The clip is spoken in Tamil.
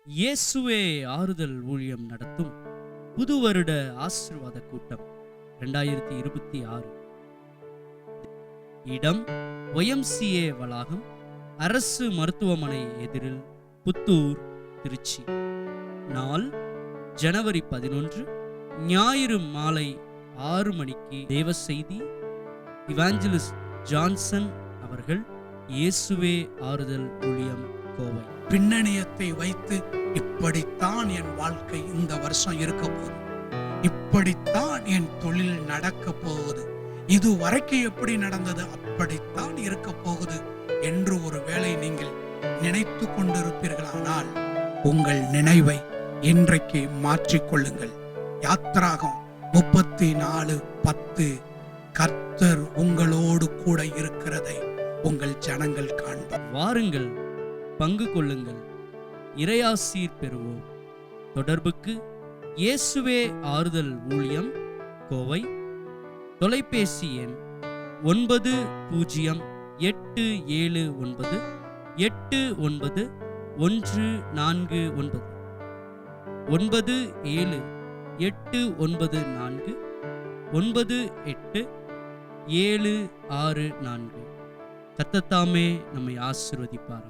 இயேசுவே ஆறுதல் ஊழியம் நடத்தும் புது வருட ஆசீர்வாத கூட்டம் 2026. இடம் YMCA வளாகம், அரசு மருத்துவமனை எதிரில், புத்தூர், திருச்சி. நாள் ஜனவரி 11, ஞாயிறு மாலை 6 மணிக்கு. தேவ செய்தி இவாஞ்சலிஸ்ட் ஜான்சன் அவர்கள். இயேசுவே ஆறுதல் ஊழியம், கோவை. பின்னணியத்தை வைத்து இப்படித்தான் என் வாழ்க்கை இந்த வருஷம் இருக்க போகுது, இப்படித்தான் என் தொழில் நடக்க போகுது, இது வரைக்கும் எப்படி நடந்தது அப்படித்தான் இருக்க போகுது என்று ஒருவேளை நீங்கள் நினைத்து கொண்டிருப்பீர்களானால் உங்கள் நினைவை இன்றைக்கு மாற்றிக்கொள்ளுங்கள். யாத்திராகம் 34:10 கர்த்தர் உங்களோடு கூட இருக்கிறதை உங்கள் ஜனங்கள் காண்பார். வாருங்கள், பங்கு கொள்ளுங்கள், இறையாசீர் பெறுவோம். தொடர்புக்கு இயேசுவே ஆறுதல் ஊழியம், கோவை. தொலைபேசி எண் 9087989149 9789498764. கர்த்தர் தாமே நம்மை ஆசீர்வதிப்பார்.